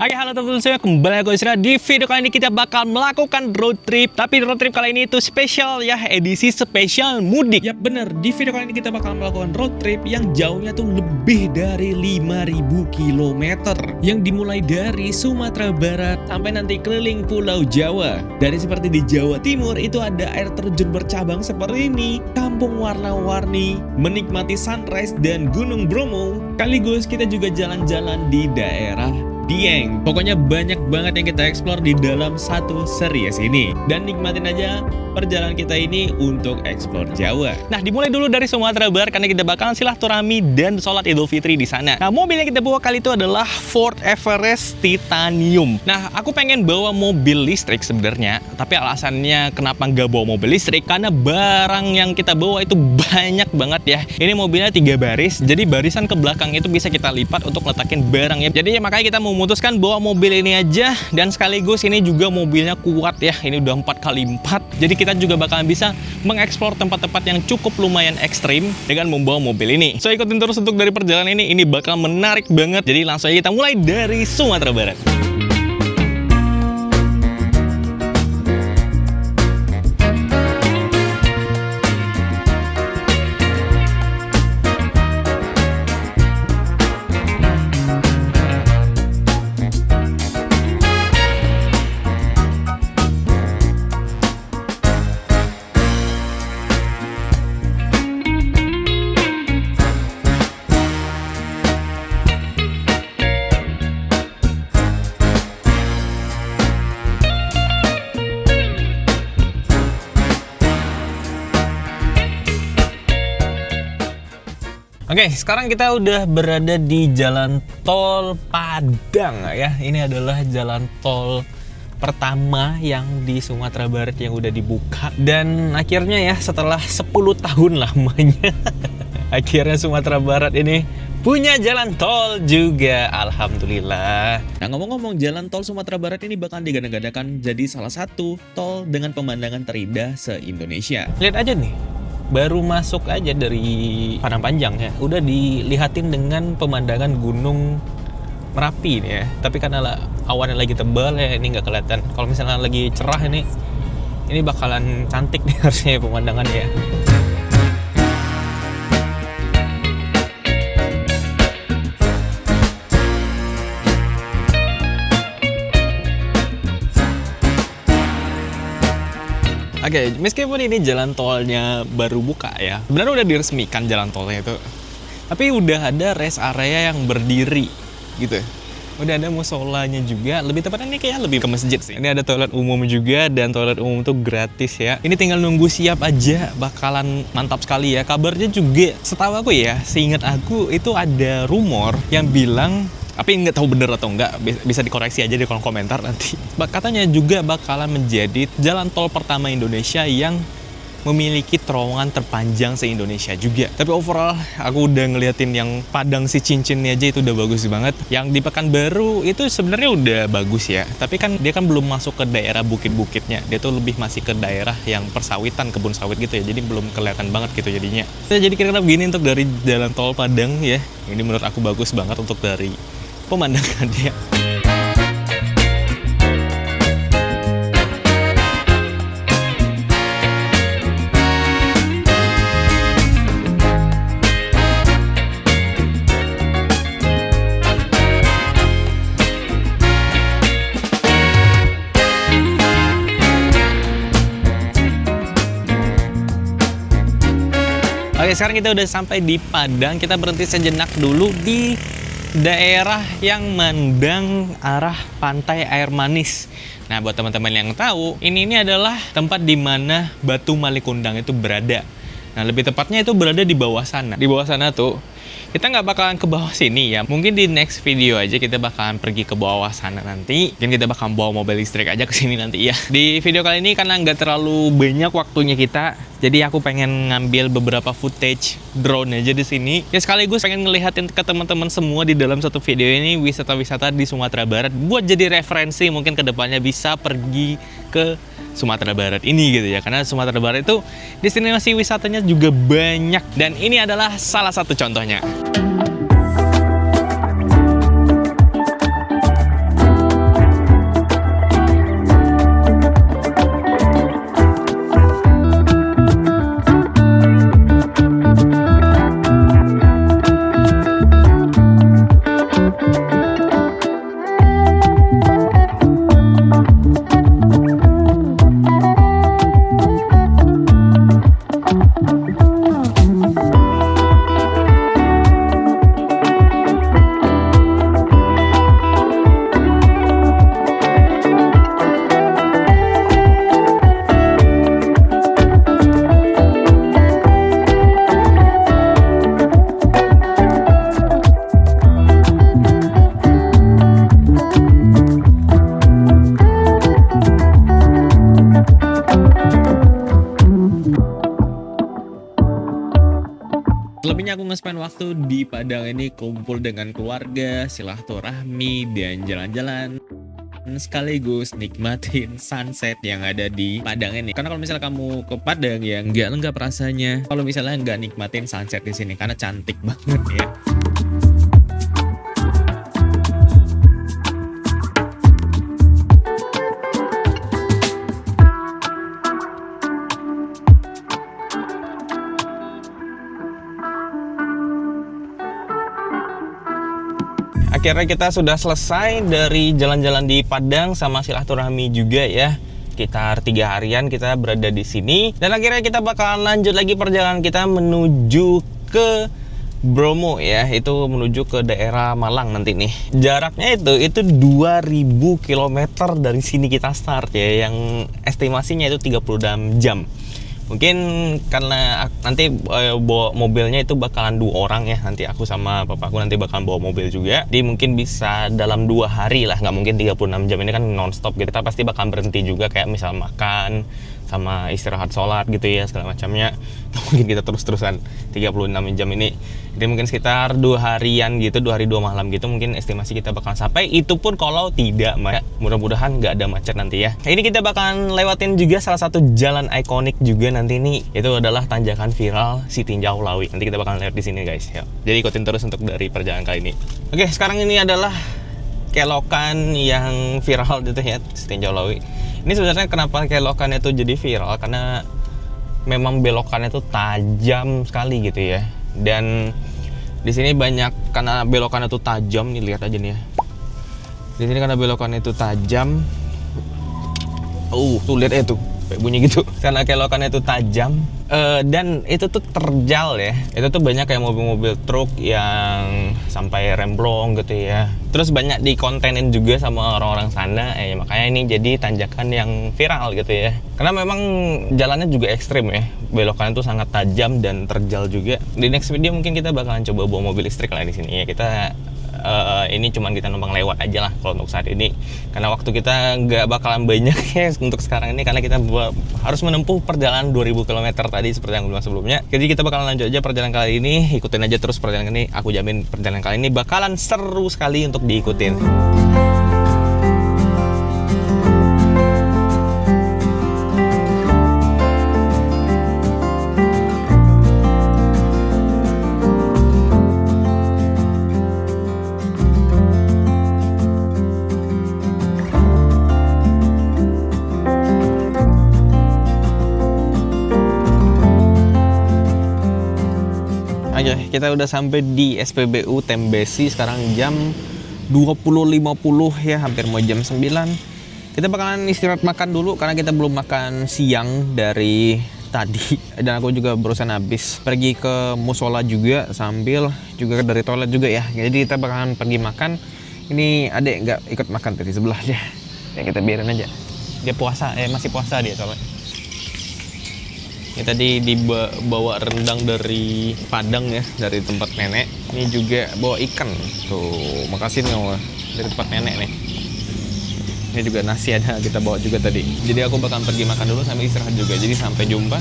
Oke, halo teman-teman semua, kembali aku Isra. Di video kali ini kita bakal melakukan road trip. Tapi road trip kali ini itu spesial ya, edisi spesial mudik. Yap bener, di video kali ini kita bakal melakukan road trip yang jauhnya tuh lebih dari 5.000 km. Yang dimulai dari Sumatera Barat sampai nanti keliling Pulau Jawa. Dari seperti di Jawa Timur itu ada air terjun bercabang seperti ini, kampung warna-warni, menikmati sunrise dan Gunung Bromo. Sekaligus kita juga jalan-jalan di daerah Dieng. Pokoknya banyak banget yang kita explore di dalam satu series ini. Dan nikmatin aja perjalanan kita ini untuk explore Jawa. Nah, dimulai dulu dari Sumatera Barat karena kita bakalan silaturahmi dan sholat Idul Fitri di sana. Nah, mobil yang kita bawa kali itu adalah Ford Everest Titanium. Nah, aku pengen bawa mobil listrik sebenarnya, tapi alasannya kenapa nggak bawa mobil listrik karena barang yang kita bawa itu banyak banget ya. Ini mobilnya 3 baris, jadi barisan ke belakang itu bisa kita lipat untuk letakin barangnya. Jadi ya makanya kita memutuskan bawa mobil ini aja, dan sekaligus ini juga mobilnya kuat ya. Ini udah 4x4. Jadi kita juga bakalan bisa mengeksplor tempat-tempat yang cukup lumayan ekstrim dengan membawa mobil ini. So ikutin terus untuk dari perjalanan ini bakal menarik banget. Jadi langsung aja kita mulai dari Sumatera Barat. Oke, sekarang kita udah berada di Jalan Tol Padang ya. Ini adalah jalan tol pertama yang di Sumatera Barat yang udah dibuka. Dan akhirnya ya setelah 10 tahun lamanya akhirnya Sumatera Barat ini punya jalan tol juga, alhamdulillah. Nah, ngomong-ngomong, jalan tol Sumatera Barat ini bakal digadang-gadangkan jadi salah satu tol dengan pemandangan terindah se-Indonesia. Lihat aja nih, baru masuk aja dari Padang Panjang ya, udah dilihatin dengan pemandangan Gunung Merapi nih ya. Tapi karena awannya lagi tebal ya, ini nggak kelihatan. Kalau misalnya lagi cerah ini bakalan cantik nih harusnya pemandangannya ya. Oke, meskipun ini jalan tolnya baru buka ya, sebenarnya udah diresmikan jalan tolnya itu, tapi udah ada rest area yang berdiri gitu. Udah ada musolanya juga, lebih tepatnya ini kayak lebih ke masjid sih. Ini ada toilet umum juga, dan toilet umum tuh gratis ya. Ini tinggal nunggu siap aja, bakalan mantap sekali ya. Kabarnya juga, setahu aku ya, seingat aku itu ada rumor yang bilang, tapi nggak tahu bener atau enggak, bisa dikoreksi aja di kolom komentar nanti. Katanya juga bakalan menjadi jalan tol pertama Indonesia yang memiliki terowongan terpanjang se-Indonesia juga. Tapi overall aku udah ngeliatin yang Padang si cincinnya aja itu udah bagus banget. Yang di Pekanbaru itu sebenarnya udah bagus ya, tapi kan dia kan belum masuk ke daerah bukit-bukitnya. Dia tuh lebih masih ke daerah yang persawitan, kebun sawit gitu ya. Jadi belum kelihatan banget gitu jadinya. Jadi kira-kira begini untuk dari jalan tol Padang ya. Ini menurut aku bagus banget untuk dari pemandangannya. Oke, sekarang kita udah sampai di Padang. Kita berhenti sejenak dulu di daerah yang mandang arah pantai Air Manis. Nah, buat teman-teman yang tahu, ini adalah tempat di mana Batu Malikundang itu berada. Nah, lebih tepatnya itu berada di bawah sana. Di bawah sana tuh, kita nggak bakalan ke bawah sini ya. Mungkin di next video aja kita bakalan pergi ke bawah sana nanti. Mungkin kita bakalan bawa mobil listrik aja ke sini nanti ya. Di video kali ini karena nggak terlalu banyak waktunya kita, jadi aku pengen ngambil beberapa footage drone aja di sini. Ya sekaligus pengen ngelihatin ke teman-teman semua di dalam satu video ini wisata-wisata di Sumatera Barat buat jadi referensi mungkin kedepannya bisa pergi ke Sumatera Barat ini gitu ya. Karena Sumatera Barat itu destinasi wisatanya juga banyak, dan ini adalah salah satu contohnya. selebihnya aku nge-spend waktu di Padang ini kumpul dengan keluarga, silaturahmi, dan jalan-jalan sekaligus nikmatin sunset yang ada di Padang ini. Karena kalau misalnya kamu ke Padang ya nggak lengkap rasanya kalau misalnya nggak nikmatin sunset di sini karena cantik banget ya. Akhirnya kita sudah selesai dari jalan-jalan di Padang sama silaturahmi juga ya. Sekitar 3 harian kita berada di sini. Dan akhirnya kita bakalan lanjut lagi perjalanan kita menuju ke Bromo ya. Itu menuju ke daerah Malang nanti nih. Jaraknya itu 2000 km dari sini kita start ya. Yang estimasinya itu 36 jam. Mungkin karena nanti bawa mobilnya itu bakalan 2 orang ya. Nanti aku sama papaku nanti bakalan bawa mobil juga. Jadi mungkin bisa dalam 2 hari lah. Nggak mungkin 36 jam, ini kan non-stop gitu. Kita pasti bakalan berhenti juga kayak misal makan sama istirahat sholat gitu ya segala macamnya. Mungkin kita terus-terusan 36 jam ini. Jadi mungkin sekitar 2 harian gitu, 2 hari 2 malam gitu. Mungkin estimasi kita bakalan sampai. Itu pun kalau tidak macet. Mudah-mudahan nggak ada macet nanti ya. Ini kita bakalan lewatin juga salah satu jalan ikonik juga nanti ini. Itu adalah tanjakan viral si Tinjau Lawi. Nanti kita bakalan lewat di sini guys ya. Jadi ikutin terus untuk dari perjalanan kali ini. Oke, sekarang ini adalah kelokan yang viral gitu ya, si Tinjau Lawi. Ini sebenarnya kenapa kelokannya itu jadi viral karena memang belokannya itu tajam sekali gitu ya. Dan di sini banyak karena belokannya itu tajam nih, lihat aja nih ya. Di sini karena belokannya itu tajam. Tuh lihat tuh kayak bunyi gitu. Karena kelokannya itu tajam dan itu tuh terjal ya. Itu tuh banyak kayak mobil-mobil truk yang sampai remblong gitu ya. Terus banyak dikontenin juga sama orang-orang sana makanya ini jadi tanjakan yang viral gitu ya. Karena memang jalannya juga ekstrim ya. Belokannya tuh sangat tajam dan terjal juga. Di next video mungkin kita bakalan coba bawa mobil listrik lah di sini ya. Kita ini cuman kita numpang lewat aja lah kalau untuk saat ini, karena waktu kita nggak bakalan banyak ya untuk sekarang ini, karena kita harus menempuh perjalanan 2000 km tadi seperti yang gue bilang sebelumnya. Jadi kita bakalan lanjut aja perjalanan kali ini, ikutin aja terus perjalanan ini. Aku jamin perjalanan kali ini bakalan seru sekali untuk diikutin. Oke, kita udah sampai di SPBU Tembesi. Sekarang jam 20.50 ya, hampir mau jam 9. Kita bakalan istirahat makan dulu karena kita belum makan siang dari tadi. Dan aku juga barusan habis pergi ke musola juga, sambil juga dari toilet juga ya. Jadi kita bakalan pergi makan. Ini adek nggak ikut makan tadi sebelah dia. Ya kita biarin aja. Dia puasa, masih puasa dia soalnya. Ini tadi dibawa rendang dari Padang ya, dari tempat nenek. Ini juga bawa ikan. Tuh, makasih nih Allah, dari tempat nenek nih. Ini juga nasi ada kita bawa juga tadi. Jadi aku bakal pergi makan dulu sambil istirahat juga. Jadi sampai jumpa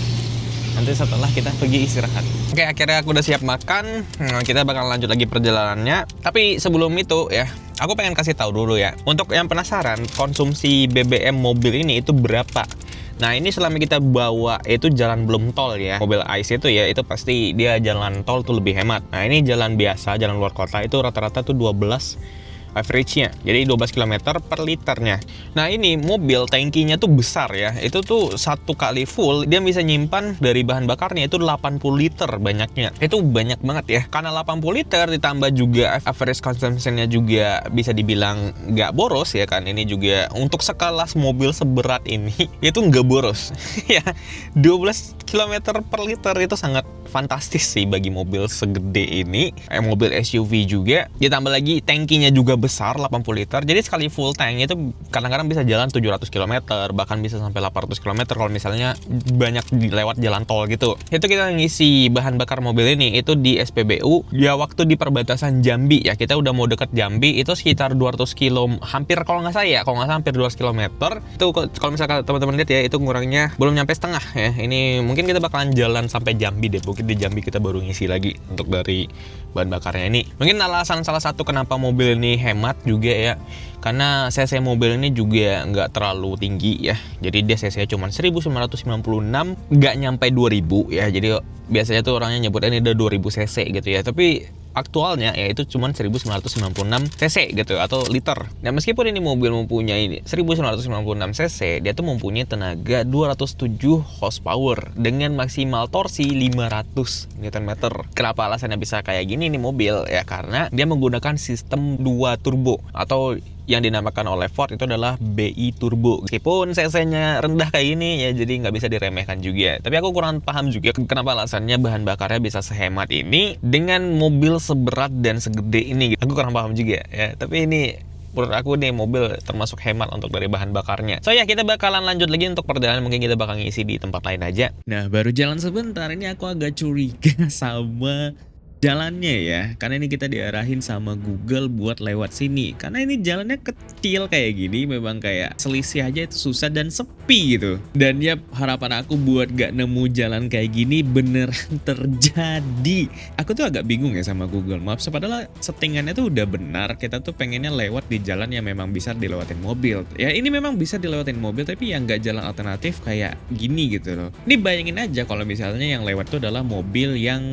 nanti setelah kita pergi istirahat. Oke, akhirnya aku udah siap makan. Kita bakal lanjut lagi perjalanannya. Tapi sebelum itu ya, aku pengen kasih tahu dulu ya. Untuk yang penasaran, konsumsi BBM mobil ini itu berapa? Nah, ini selama kita bawa itu jalan belum tol ya. Mobil ICE itu ya, itu pasti dia jalan tol tuh lebih hemat. Nah, ini jalan biasa, jalan luar kota itu rata-rata tuh 12 average-nya. Jadi 12 km per liternya. Nah, ini mobil tangkinya tuh besar ya. Itu tuh 1 kali full dia bisa nyimpan dari bahan bakarnya itu 80 liter banyaknya. Itu banyak banget ya. Karena 80 liter ditambah juga average consumption-nya juga bisa dibilang nggak boros ya kan. Ini juga untuk sekelas mobil seberat ini itu nggak boros. Ya, 12 km per liter itu sangat fantastis sih bagi mobil segede ini. Mobil SUV juga. Ditambah lagi tangkinya juga besar 80 liter. Jadi sekali full tank itu kadang-kadang bisa jalan 700 km, bahkan bisa sampai 800 km kalau misalnya banyak lewat jalan tol gitu. Itu kita ngisi bahan bakar mobil ini itu di SPBU. Ya waktu di perbatasan Jambi ya, kita udah mau deket Jambi, itu sekitar 200 km, hampir kalau nggak salah ya, kalau nggak salah hampir 200 km. Itu kalau misalkan teman-teman lihat ya, itu ngurangnya belum nyampe setengah ya. Ini mungkin kita bakalan jalan sampai Jambi deh, mungkin di Jambi kita baru ngisi lagi untuk dari bahan bakarnya ini. Mungkin alasan salah satu kenapa mobil ini hemat juga ya, karena cc mobil ini juga nggak terlalu tinggi ya. Jadi dia cc cuma 1996, nggak nyampe 2000 ya. Jadi biasanya tuh orangnya nyebutnya ini udah 2000 cc gitu ya. Tapi aktualnya ya itu cuma 1996 cc gitu atau liter. Nah meskipun ini mobil mempunyai 1996 cc, dia tuh mempunyai tenaga 207 horsepower dengan maksimal torsi 500 Nm. Kenapa alasannya bisa kayak gini nih mobil ya? Karena dia menggunakan sistem 2 turbo atau yang dinamakan oleh Ford itu adalah BI turbo. Meskipun cc-nya rendah kayak gini ya, jadi nggak bisa diremehkan juga. Tapi aku kurang paham juga kenapa alasannya bahan bakarnya bisa sehemat ini dengan mobil seberat dan segede ini. Aku kurang paham juga ya. Tapi ini menurut aku nih mobil termasuk hemat untuk dari bahan bakarnya. So ya, kita bakalan lanjut lagi untuk perjalanan. Mungkin kita bakal ngisi di tempat lain aja. Nah, baru jalan sebentar ini aku agak curiga sama jalannya ya, karena ini kita diarahin sama Google buat lewat sini. Karena ini jalannya kecil kayak gini, memang kayak selisih aja itu susah dan sepi gitu. Dan ya harapan aku buat gak nemu jalan kayak gini beneran terjadi. Aku tuh agak bingung ya sama Google Maps, padahal settingannya tuh udah benar. Kita tuh pengennya lewat di jalan yang memang bisa dilewatin mobil. Ya ini memang bisa dilewatin mobil, tapi yang gak jalan alternatif kayak gini gitu loh. Ini bayangin aja kalau misalnya yang lewat tuh adalah mobil yang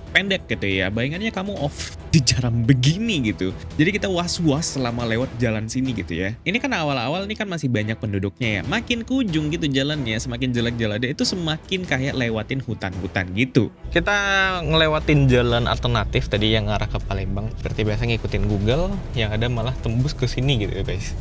pendek gitu ya, bayangannya kamu off di jalan begini gitu. Jadi kita was-was selama lewat jalan sini gitu ya. Ini kan awal-awal ini kan masih banyak penduduknya ya. Makin ke ujung gitu jalannya, semakin jelek jalannya itu semakin kayak lewatin hutan-hutan gitu. Kita ngelewatin jalan alternatif tadi yang arah ke Palembang. Seperti biasa ngikutin Google, yang ada malah tembus ke sini gitu ya guys.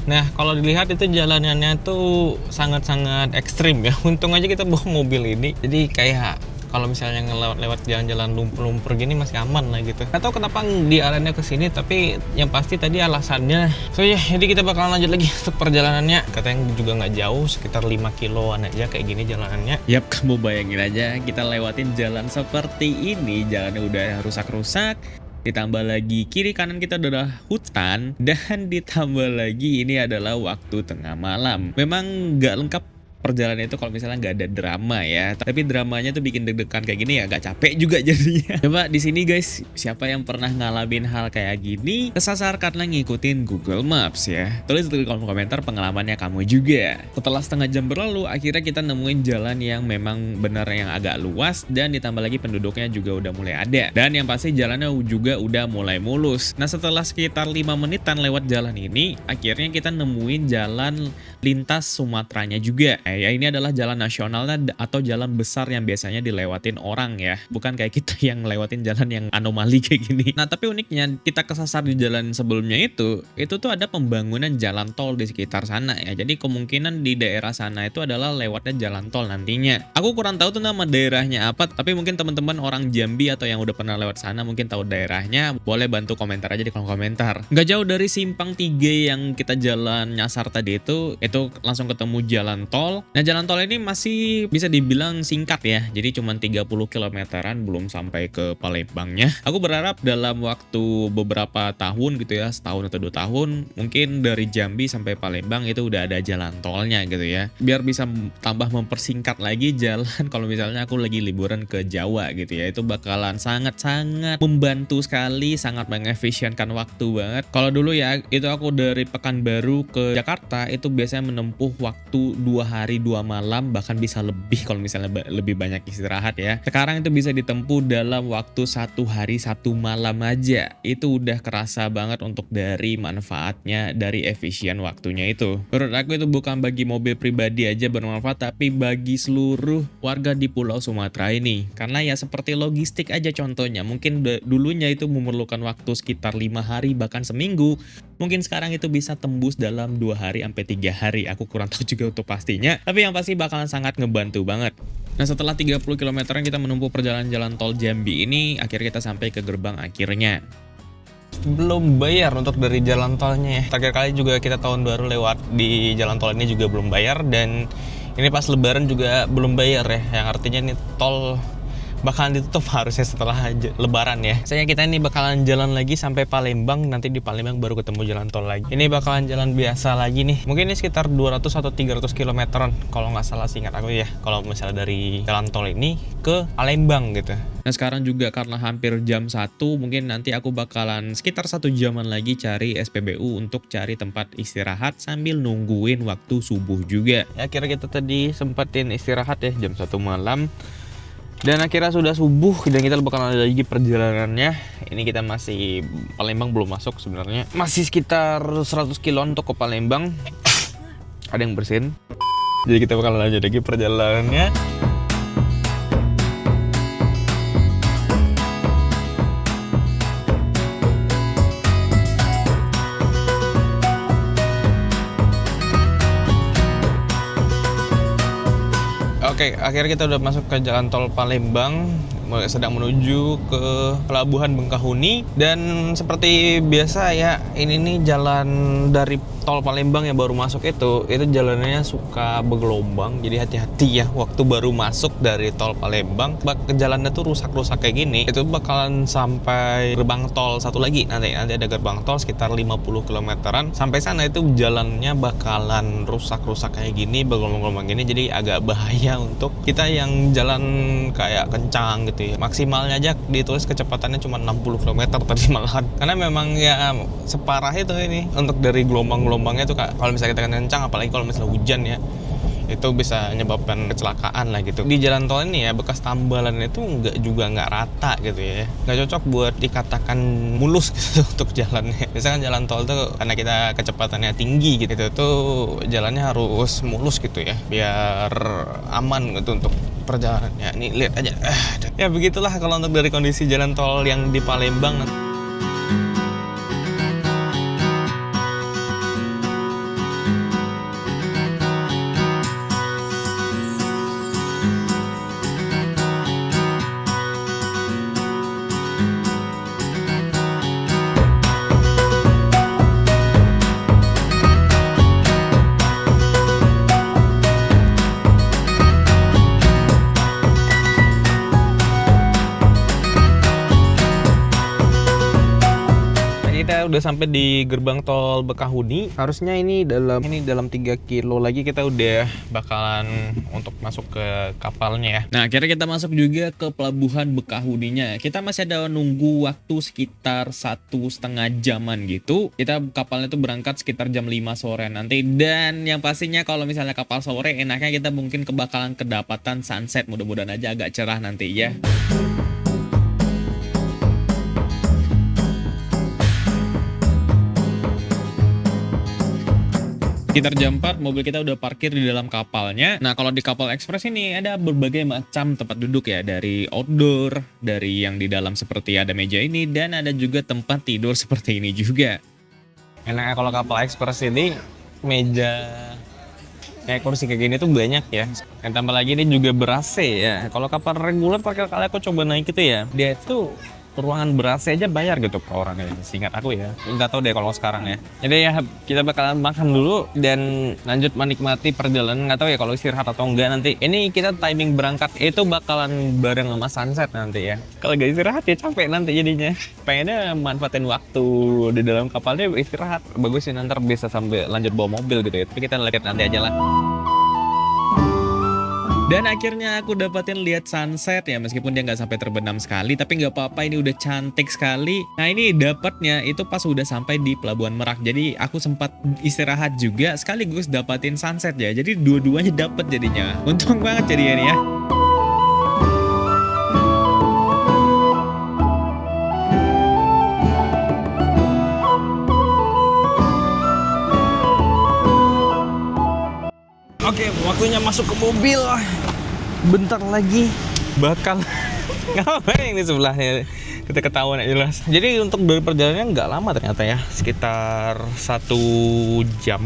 Nah, kalau dilihat itu jalanannya tuh sangat-sangat ekstrim ya. Untung aja kita bawa mobil ini. Jadi kayak kalau misalnya lewat jalan-jalan lumpur gini masih aman lah gitu. Nggak tahu kenapa diarahnya ke sini, tapi yang pasti tadi alasannya. So ya, jadi kita bakal lanjut lagi untuk perjalanannya. Katanya juga nggak jauh, sekitar 5 kiloan aja kayak gini jalanannya. Yap, kamu bayangin aja kita lewatin jalan seperti ini, jalannya udah rusak-rusak. Ditambah lagi kiri kanan kita udah hutan, dan ditambah lagi ini adalah waktu tengah malam. Memang nggak lengkap perjalanan itu kalau misalnya nggak ada drama ya. Tapi dramanya tuh bikin deg-degan kayak gini ya, agak capek juga jadinya. Coba di sini guys, siapa yang pernah ngalamin hal kayak gini kesasar karena ngikutin Google Maps ya? Tulis di kolom komentar pengalamannya kamu juga. Setelah setengah jam berlalu, akhirnya kita nemuin jalan yang memang benar yang agak luas, dan ditambah lagi penduduknya juga udah mulai ada. Dan yang pasti jalannya juga udah mulai mulus. Nah, setelah sekitar 5 menitan lewat jalan ini, akhirnya kita nemuin jalan lintas Sumateranya juga. Ya, ini adalah jalan nasionalnya atau jalan besar yang biasanya dilewatin orang ya, bukan kayak kita yang lewatin jalan yang anomali kayak gini. Nah, tapi uniknya kita kesasar di jalan sebelumnya itu tuh ada pembangunan jalan tol di sekitar sana ya. Jadi kemungkinan di daerah sana itu adalah lewatnya jalan tol nantinya. Aku kurang tahu tuh nama daerahnya apa, tapi mungkin teman-teman orang Jambi atau yang udah pernah lewat sana mungkin tahu daerahnya, boleh bantu komentar aja di kolom komentar. Nggak jauh dari simpang 3 yang kita jalan nyasar tadi itu langsung ketemu jalan tol. Nah, jalan tol ini masih bisa dibilang singkat ya. Jadi cuma 30 kilometeran, belum sampai ke Palembangnya. Aku berharap dalam waktu beberapa tahun gitu ya, setahun atau 2 tahun, mungkin dari Jambi sampai Palembang itu udah ada jalan tolnya gitu ya. Biar bisa tambah mempersingkat lagi jalan kalau misalnya aku lagi liburan ke Jawa gitu ya. Itu bakalan sangat-sangat membantu sekali, sangat mengefisienkan waktu banget. Kalau dulu ya, itu aku dari Pekanbaru ke Jakarta itu biasanya menempuh waktu 2 hari 2 malam, bahkan bisa lebih kalau misalnya lebih banyak istirahat ya. Sekarang itu bisa ditempuh dalam waktu 1 hari 1 malam aja. Itu udah kerasa banget untuk dari manfaatnya, dari efisien waktunya itu. Menurut aku itu bukan bagi mobil pribadi aja bermanfaat, tapi bagi seluruh warga di Pulau Sumatera ini. Karena ya seperti logistik aja contohnya. Mungkin dulunya itu memerlukan waktu sekitar 5 hari bahkan seminggu. Mungkin sekarang itu bisa tembus dalam 2 hari sampai 3 hari. Aku kurang tahu juga untuk pastinya. Tapi yang pasti bakalan sangat ngebantu banget. Nah, setelah 30 km kita menempuh perjalanan jalan tol Jambi ini, akhirnya kita sampai ke gerbang akhirnya. Belum bayar untuk dari jalan tolnya ya. Terakhir kali juga kita tahun baru lewat di jalan tol ini juga belum bayar. Dan ini pas lebaran juga belum bayar ya. Yang artinya ini tol bakalan ditutup harusnya setelah Lebaran ya. Saya kita ini bakalan jalan lagi sampai Palembang, nanti di Palembang baru ketemu jalan tol lagi. Ini bakalan jalan biasa lagi nih. Mungkin ini sekitar 200 atau 300 kilometeran kalau nggak salah seingat aku ya. Kalau misalnya dari jalan tol ini ke Palembang gitu. Nah sekarang juga karena hampir jam 1, mungkin nanti aku bakalan sekitar 1 jaman lagi cari SPBU untuk cari tempat istirahat sambil nungguin waktu subuh juga. Ya akhirnya kita tadi sempetin istirahat ya jam 1 malam. Dan akhirnya sudah subuh dan kita bakalan ada lagi perjalanannya. Ini kita masih, Palembang belum masuk sebenarnya. Masih sekitar 100 kilo untuk ke Palembang. Ada yang bersin. Jadi kita bakalan lanjut lagi perjalanannya. Oke, akhirnya kita udah masuk ke jalan tol Palembang, sedang menuju ke Pelabuhan Bekahuni. Dan seperti biasa ya, ini nih jalan dari tol Palembang yang baru masuk itu jalannya suka bergelombang. Jadi hati-hati ya waktu baru masuk dari tol Palembang. Jalannya tuh rusak-rusak kayak gini, itu bakalan sampai gerbang tol satu lagi. Nanti ada gerbang tol sekitar 50 kilometeran. Sampai sana itu jalannya bakalan rusak-rusak kayak gini, bergelombang-gelombang gini. Jadi agak bahaya untuk kita yang jalan kayak kencang gitu ya. Maksimalnya aja ditulis kecepatannya cuma 60 km tadi malahan. Karena memang ya separah itu ini untuk dari gelombang-gelombangnya tuh kalau misalnya kita kencang, apalagi kalau misalnya hujan ya, itu bisa menyebabkan kecelakaan lah gitu. Di jalan tol ini ya bekas tambalan itu nggak rata gitu ya, nggak cocok buat dikatakan mulus gitu untuk jalannya. Misalkan jalan tol tuh karena kita kecepatannya tinggi gitu tuh jalannya harus mulus gitu ya, biar aman gitu untuk perjalanannya. Ini lihat aja, ya begitulah kalau untuk dari kondisi jalan tol yang di Palembang. Kita udah sampai di gerbang tol Bekahuni. Harusnya ini dalam 3 kilo lagi kita udah bakalan untuk masuk ke kapalnya ya. Nah akhirnya kita masuk juga ke pelabuhan Bekahuninya. Kita masih ada nunggu waktu sekitar 1,5 jaman gitu. Kita kapalnya tuh berangkat sekitar jam 5 sore nanti. Dan yang pastinya kalau misalnya kapal sore, enaknya kita mungkin bakalan kedapatan sunset. Mudah-mudahan aja agak cerah nanti ya. Sekitar jam 4 mobil kita udah parkir di dalam kapalnya. Nah kalau di kapal ekspres ini ada berbagai macam tempat duduk ya, dari outdoor, dari yang di dalam seperti ada meja ini, dan ada juga tempat tidur seperti ini juga. Enaknya kalau kapal ekspres ini meja kayak kursi kayak gini tuh banyak ya. Dan tambah lagi ini juga ber-AC ya. Kalau kapal reguler terakhir kali aku coba naik itu ya, dia itu ruangan ber-AC aja bayar gitu per orang ya, seingat aku ya. Nggak tahu deh kalau sekarang ya. Jadi ya kita bakalan makan dulu dan lanjut menikmati perjalanan. Nggak tahu ya kalau istirahat atau enggak nanti. Ini kita timing berangkat itu bakalan bareng sama sunset nanti ya. Kalau nggak istirahat ya capek nanti jadinya. Pengennya manfaatin waktu di dalam kapalnya istirahat. Bagus sih nanti bisa sambil lanjut bawa mobil gitu ya. Tapi kita lihat nanti aja lah. Dan akhirnya aku dapatin lihat sunset ya, meskipun dia nggak sampai terbenam sekali, tapi nggak apa-apa, ini udah cantik sekali. Nah ini dapatnya itu pas udah sampai di Pelabuhan Merak, jadi aku sempat istirahat juga sekaligus dapatin sunset ya, jadi dua-duanya dapet jadinya. Untung banget jadinya nih ya. Oke, waktunya masuk ke mobil. Bentar lagi bakal ngapain di sebelahnya, kita ketahuan aja jelas. Jadi untuk dari perjalanannya nggak lama ternyata ya, sekitar 1 jam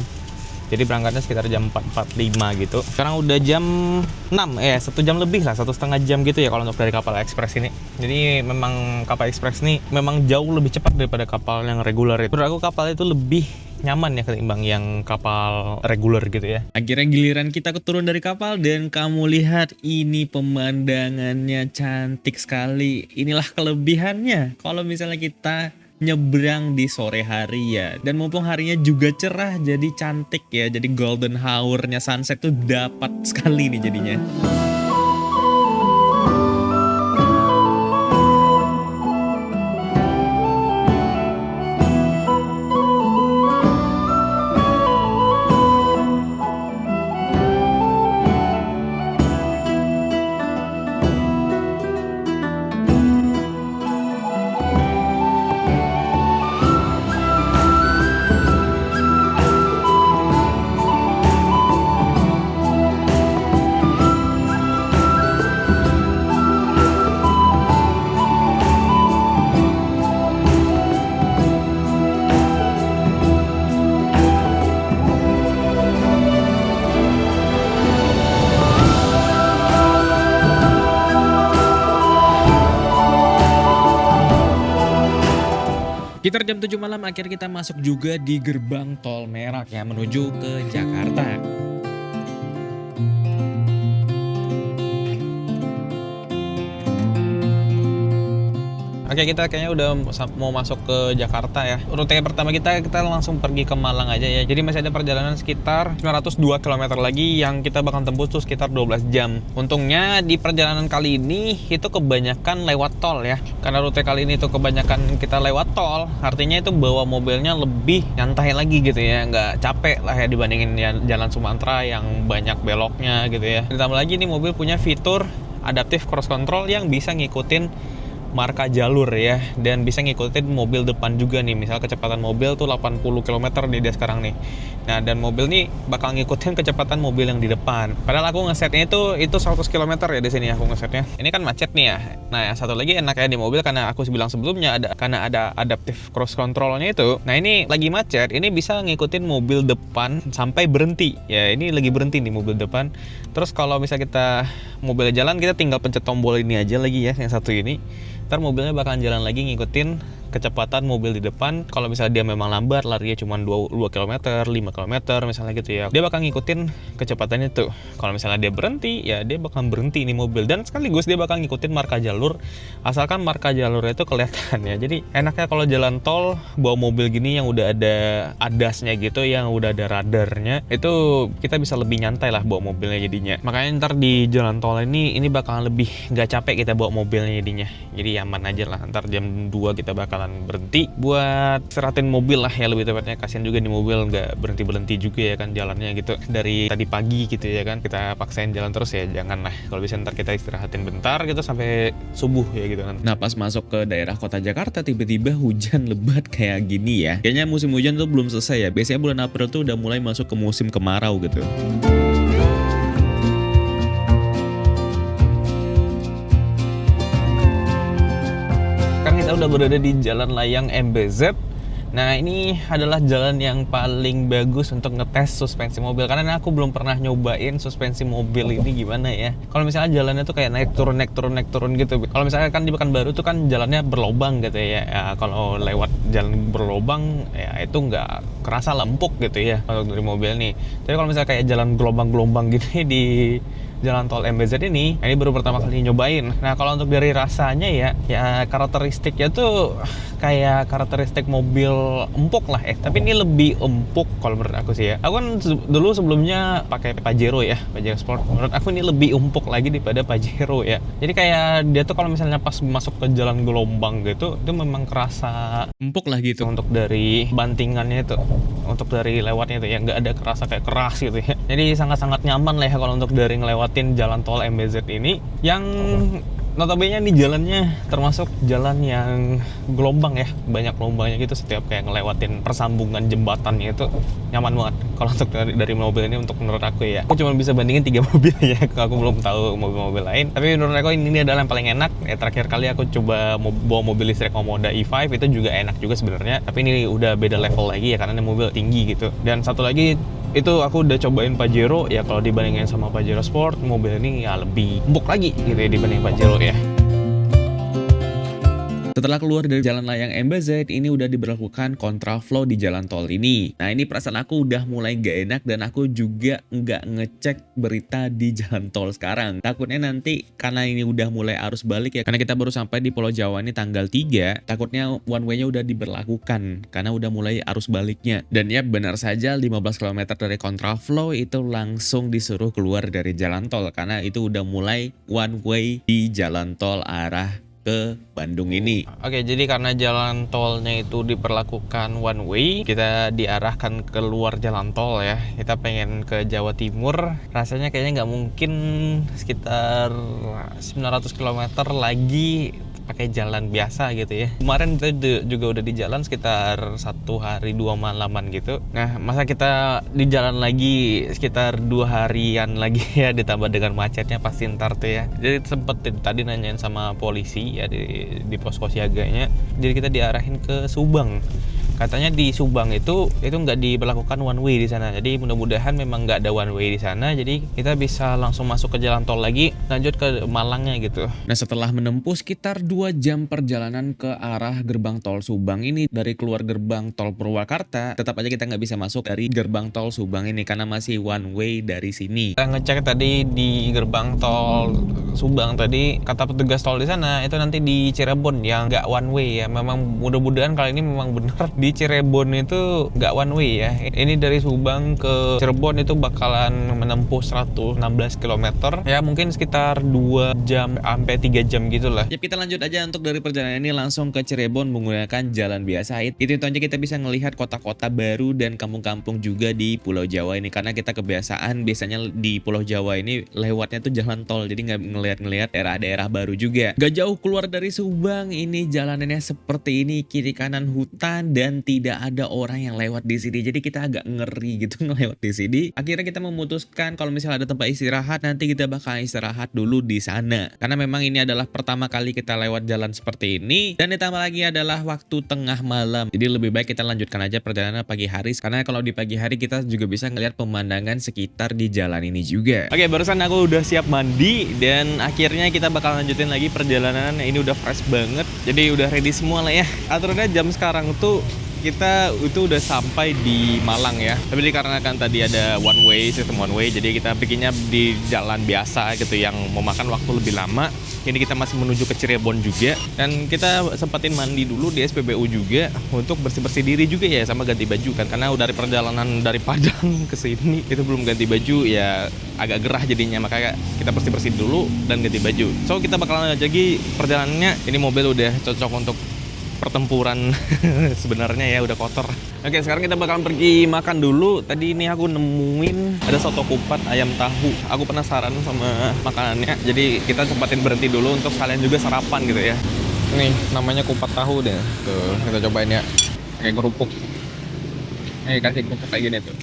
Jadi berangkatnya sekitar jam 4.45 gitu. Sekarang udah jam 6, 1 jam lebih lah, 1,5 jam gitu ya kalau untuk dari kapal ekspres ini. Jadi memang kapal ekspres ini memang jauh lebih cepat daripada kapal yang reguler itu. Menurut aku kapal itu lebih nyaman ya ketimbang yang kapal reguler gitu ya. Akhirnya giliran kita turun dari kapal dan kamu lihat ini pemandangannya cantik sekali. Inilah kelebihannya kalau misalnya kita nyebrang di sore hari ya. Dan mumpung harinya juga cerah jadi cantik ya. Jadi golden hour-nya sunset tuh dapat sekali nih jadinya. Sekitar jam 7 malam akhirnya kita masuk juga di gerbang tol Merak ya menuju ke Jakarta. Oke, kita kayaknya udah mau masuk ke Jakarta ya. Rute pertama kita langsung pergi ke Malang aja ya. Jadi masih ada perjalanan sekitar 902 km lagi yang kita bakal tembus tuh sekitar 12 jam. Untungnya di perjalanan kali ini itu kebanyakan lewat tol ya. Karena rute kali ini tuh kebanyakan kita lewat tol, artinya itu bawa mobilnya lebih nyantai lagi gitu ya. Nggak capek lah ya dibandingin jalan Sumatera yang banyak beloknya gitu ya. Ditambah lagi nih mobil punya fitur adaptive cruise control yang bisa ngikutin marka jalur ya, dan bisa ngikutin mobil depan juga nih. Misal kecepatan mobil tuh 80 km nih dia sekarang nih. Nah, dan mobil nih bakal ngikutin kecepatan mobil yang di depan. Padahal aku ngesetnya itu 100 km ya di sini aku ngesetnya. Ini kan macet nih ya. Nah, yang satu lagi enaknya di mobil karena aku bilang sebelumnya karena ada adaptive cruise controlnya itu. Nah, ini lagi macet, ini bisa ngikutin mobil depan sampai berhenti. Ya, ini lagi berhenti nih mobil depan. Terus kalau misalnya kita mobil jalan, kita tinggal pencet tombol ini aja lagi ya, yang satu ini. Ntar mobilnya bakalan jalan lagi ngikutin kecepatan mobil di depan. Kalau misalnya dia memang lambat, larinya cuma 2 km, 5 km misalnya gitu ya, dia bakal ngikutin kecepatannya tuh. Kalau misalnya dia berhenti, ya dia bakal berhenti nih mobil. Dan sekaligus dia bakal ngikutin marka jalur, asalkan marka jalurnya itu kelihatan ya. Jadi enaknya kalau jalan tol bawa mobil gini yang udah ada ADAS-nya gitu, yang udah ada radarnya, itu kita bisa lebih nyantai lah bawa mobilnya jadinya. Makanya ntar di jalan tol ini bakalan lebih gak capek kita bawa mobilnya jadinya. Jadi aman aja lah. Ntar jam 2 kita bakalan berhenti buat istirahatin mobil lah ya, lebih tepatnya. Kasian juga di mobil nggak berhenti juga ya kan jalannya gitu dari tadi pagi gitu ya kan, kita paksain jalan terus ya jangan lah. Kalau bisa ntar kita istirahatin bentar gitu sampai subuh ya gitu kan. Nah, pas masuk ke daerah kota Jakarta tiba-tiba hujan lebat kayak gini ya. Kayaknya musim hujan tuh belum selesai ya. Biasanya bulan April tuh udah mulai masuk ke musim kemarau gitu. Kita udah berada di Jalan Layang MBZ. Nah, ini adalah jalan yang paling bagus untuk ngetes suspensi mobil, karena aku belum pernah nyobain suspensi mobil ini gimana ya. Kalau misalnya jalannya tuh kayak naik turun gitu. Kalau misalnya kan di Pekanbaru tuh kan jalannya berlobang gitu ya. Kalau lewat jalan berlobang ya itu nggak kerasa lempuk gitu ya kalau dari mobil nih. Tapi kalau misalnya kayak jalan gelombang-gelombang gini di jalan tol MBZ ini baru pertama kali nyobain. Nah, kalau untuk dari rasanya ya karakteristiknya tuh kayak karakteristik mobil empuk lah tapi ini lebih empuk kalau menurut aku sih ya. Aku kan dulu sebelumnya pakai Pajero ya, Pajero Sport. Menurut aku ini lebih empuk lagi daripada Pajero ya. Jadi kayak dia tuh kalau misalnya pas masuk ke jalan gelombang gitu, itu memang kerasa empuk lah gitu untuk dari bantingannya itu, untuk dari lewatnya itu ya nggak ada kerasa kayak keras gitu ya. Jadi sangat-sangat nyaman lah ya kalau untuk dari ngelewatin jalan tol MBZ ini, yang notabene nih jalannya termasuk jalan yang gelombang ya, banyak gelombangnya gitu. Setiap kayak ngelewatin persambungan jembatannya itu nyaman banget kalau untuk dari mobil ini, untuk menurut aku ya. Aku cuma bisa bandingin 3 mobil ya, aku belum tahu mobil-mobil lain, tapi menurut aku ini adalah yang paling enak ya. Terakhir kali aku coba bawa mobil listrik Omoda E5 itu juga enak juga sebenarnya, tapi ini udah beda level lagi ya karena ini mobil tinggi gitu. Dan satu lagi Itu aku udah cobain Pajero ya, kalau dibandingin sama Pajero Sport, mobil ini ya lebih empuk lagi gitu ya dibanding Pajero ya. Setelah keluar dari jalan layang MBZ, ini udah diberlakukan kontraflow di jalan tol ini. Nah ini perasaan aku udah mulai gak enak dan aku juga nggak ngecek berita di jalan tol sekarang. Takutnya nanti karena ini udah mulai arus balik ya, karena kita baru sampai di Pulau Jawa ini tanggal 3, takutnya one way-nya udah diberlakukan karena udah mulai arus baliknya. Dan ya benar saja 15 km dari kontraflow itu langsung disuruh keluar dari jalan tol karena itu udah mulai one way di jalan tol arah ke Bandung ini. Oke, jadi karena jalan tolnya itu diperlakukan one way, kita diarahkan keluar jalan tol ya. Kita pengen ke Jawa Timur, rasanya kayaknya nggak mungkin sekitar 900 km lagi pakai jalan biasa gitu ya. Kemarin kita juga udah di jalan sekitar 1 hari 2 malaman gitu. Nah, masa kita di jalan lagi sekitar 2 harian lagi ya, ditambah dengan macetnya pasti ntar tuh ya. Jadi sempet tadi nanyain sama polisi ya di posko siaganya. Jadi kita diarahin ke Subang. Katanya di Subang itu nggak diberlakukan one way di sana. Jadi mudah-mudahan memang nggak ada one way di sana. Jadi kita bisa langsung masuk ke jalan tol lagi, lanjut ke Malangnya gitu. Nah setelah menempuh sekitar 2 jam perjalanan ke arah gerbang tol Subang ini, dari keluar gerbang tol Purwakarta, tetap aja kita nggak bisa masuk dari gerbang tol Subang ini karena masih one way dari sini. Kita ngecek tadi di gerbang tol Subang tadi, kata petugas tol di sana itu nanti di Cirebon yang nggak one way ya. Memang mudah-mudahan kali ini memang benar di Cirebon itu nggak one way ya. Ini dari Subang ke Cirebon itu bakalan menempuh 116 km ya, mungkin sekitar 2 jam sampai 3 jam gitulah. Ya kita lanjut aja untuk dari perjalanan ini langsung ke Cirebon menggunakan jalan biasa. Itu aja kita bisa ngelihat kota-kota baru dan kampung-kampung juga di Pulau Jawa ini, karena kita kebiasaan biasanya di Pulau Jawa ini lewatnya tuh jalan tol, jadi nggak ngelihat daerah-daerah baru juga. Gak jauh keluar dari Subang ini jalanannya seperti ini, kiri kanan hutan dan tidak ada orang yang lewat di sini. Jadi kita agak ngeri gitu ngelewat di sini. Akhirnya kita memutuskan kalau misalnya ada tempat istirahat, nanti kita bakal istirahat dulu di sana. Karena memang ini adalah pertama kali kita lewat jalan seperti ini, dan ditambah lagi adalah waktu tengah malam. Jadi lebih baik kita lanjutkan aja perjalanan pagi hari, karena kalau di pagi hari kita juga bisa ngelihat pemandangan sekitar di jalan ini juga. Oke, barusan aku udah siap mandi dan akhirnya kita bakal lanjutin lagi perjalanan. Ini udah fresh banget, jadi udah ready semua lah ya. Aturannya jam sekarang tuh kita itu udah sampai di Malang ya, tapi dikarenakan tadi ada one way, sistem one way, jadi kita bikinnya di jalan biasa gitu yang memakan waktu lebih lama. Ini kita masih menuju ke Cirebon juga, dan kita sempetin mandi dulu di SPBU juga untuk bersih-bersih diri juga ya, sama ganti baju kan, karena udah dari perjalanan dari Padang ke sini itu belum ganti baju ya, agak gerah jadinya, makanya kita bersih-bersih dulu dan ganti baju. So kita bakalan lagi perjalanannya. Ini mobil udah cocok untuk pertempuran sebenarnya ya, udah kotor. Oke, sekarang kita bakalan pergi makan dulu. Tadi ini aku nemuin ada soto kupat ayam tahu. Aku penasaran sama makanannya, jadi kita sempatin berhenti dulu untuk sekalian juga sarapan gitu ya. Nih namanya kupat tahu deh. Tuh kita cobain ya, kayak kerupuk. Kasih kerupuk kayak gini tuh.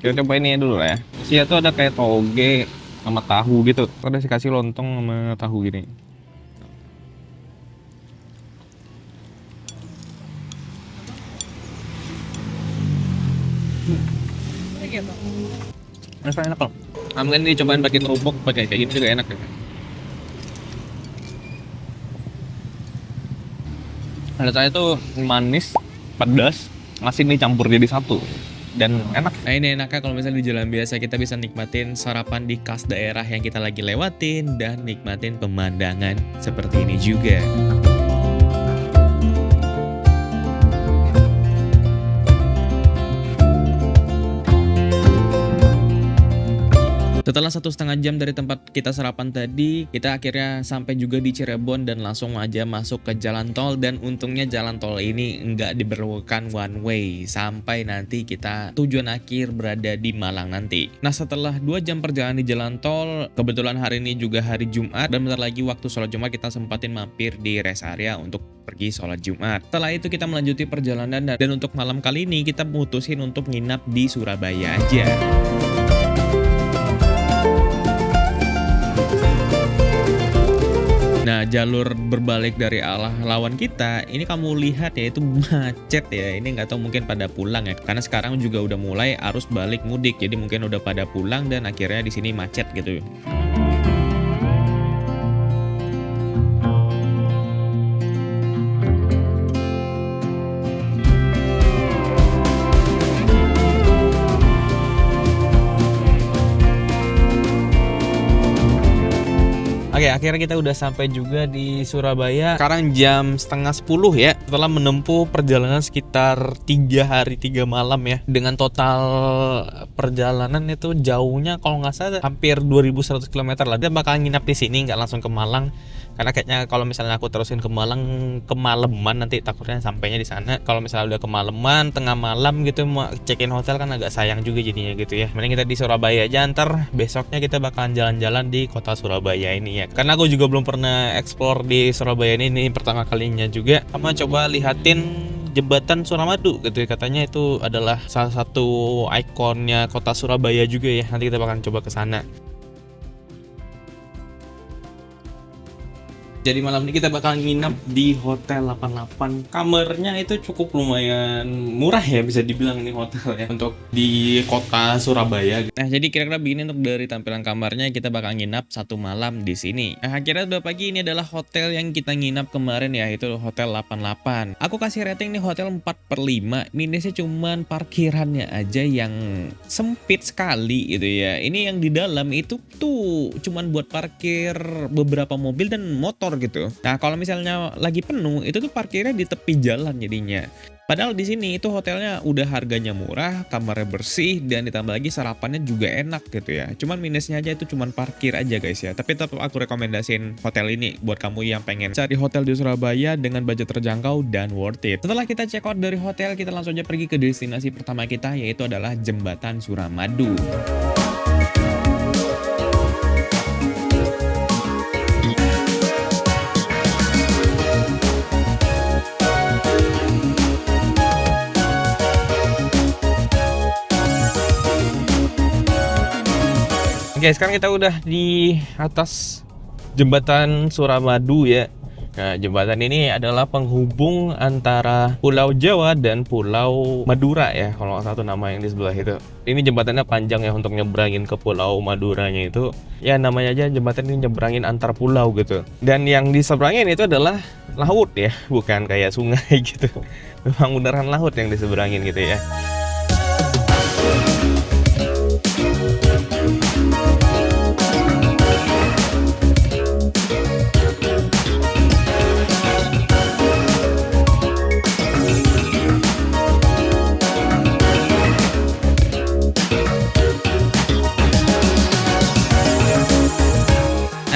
Kita cobain ini dulu lah ya. Sih tuh ada kayak toge sama tahu gitu. Ada sih kasih lontong sama tahu gini. Enak loh. Mungkin dicobain pakai kerupuk, pakai kayak gitu juga enak ya. Rasanya tuh manis, pedas, asin dicampur jadi satu dan enak. Nah ini enaknya kalau misalnya di jalan biasa kita bisa nikmatin sarapan di khas daerah yang kita lagi lewatin dan nikmatin pemandangan seperti ini juga. Setelah 1,5 jam dari tempat kita sarapan tadi, kita akhirnya sampai juga di Cirebon dan langsung aja masuk ke jalan tol. Dan untungnya jalan tol ini nggak diberlakukan one way sampai nanti kita tujuan akhir berada di Malang nanti. Nah setelah 2 jam perjalanan di jalan tol, kebetulan hari ini juga hari Jumat dan bentar lagi waktu sholat Jumat, kita sempatin mampir di rest area untuk pergi sholat Jumat. Setelah itu kita melanjuti perjalanan, dan untuk malam kali ini kita memutusin untuk nginap di Surabaya aja. Nah, jalur berbalik dari arah lawan kita, ini kamu lihat ya, itu macet ya. Ini nggak tahu mungkin pada pulang ya. Karena sekarang juga udah mulai arus balik mudik, jadi mungkin udah pada pulang dan akhirnya di sini macet gitu. Oke, akhirnya kita udah sampai juga di Surabaya. Sekarang jam setengah 10 ya. Setelah menempuh perjalanan sekitar 3 hari 3 malam ya. Dengan total perjalanan itu jauhnya kalau nggak salah hampir 2100 km lah. Dia bakal nginap di sini, nggak langsung ke Malang. Karena kayaknya kalau misalnya aku terusin ke Malang kemalaman, nanti takutnya sampainya di sana. Kalau misalnya udah kemalaman, tengah malam gitu mau check-in hotel kan agak sayang juga jadinya gitu ya. Mending kita di Surabaya aja, ntar besoknya kita bakalan jalan-jalan di kota Surabaya ini ya. Karena aku juga belum pernah explore di Surabaya ini pertama kalinya juga. Sama coba lihatin jembatan Suramadu gitu ya. Katanya itu adalah salah satu ikonnya kota Surabaya juga ya. Nanti kita bakalan coba ke sana. Jadi malam ini kita bakal nginap di Hotel 88. Kamarnya itu cukup lumayan murah ya, bisa dibilang ini hotel ya, untuk di kota Surabaya. Nah, jadi kira-kira begini untuk dari tampilan kamarnya, kita bakal nginap 1 malam di sini. Nah, akhirnya udah pagi, ini adalah hotel yang kita nginap kemarin ya, itu Hotel 88. Aku kasih rating nih hotel 4/5. Minusnya cuman parkirannya aja yang sempit sekali gitu ya. Ini yang di dalam itu tuh cuman buat parkir beberapa mobil dan motor gitu. Nah, kalau misalnya lagi penuh, itu tuh parkirnya di tepi jalan jadinya. Padahal di sini itu hotelnya udah harganya murah, kamarnya bersih, dan ditambah lagi sarapannya juga enak gitu ya. Cuman minusnya aja itu cuman parkir aja guys ya. Tapi tetap aku rekomendasiin hotel ini buat kamu yang pengen cari hotel di Surabaya dengan budget terjangkau dan worth it. Setelah kita check out dari hotel, kita langsung aja pergi ke destinasi pertama kita, yaitu adalah Jembatan Suramadu. Oke, sekarang kita udah di atas Jembatan Suramadu ya. Nah, jembatan ini adalah penghubung antara Pulau Jawa dan Pulau Madura ya, kalau satu nama yang di sebelah itu. Ini jembatannya panjang ya untuk nyebrangin ke Pulau Maduranya itu. Ya namanya aja jembatan ini nyebrangin antar pulau gitu. Dan yang diseberangin itu adalah laut ya, bukan kayak sungai gitu. Memang beneran laut yang diseberangin gitu ya.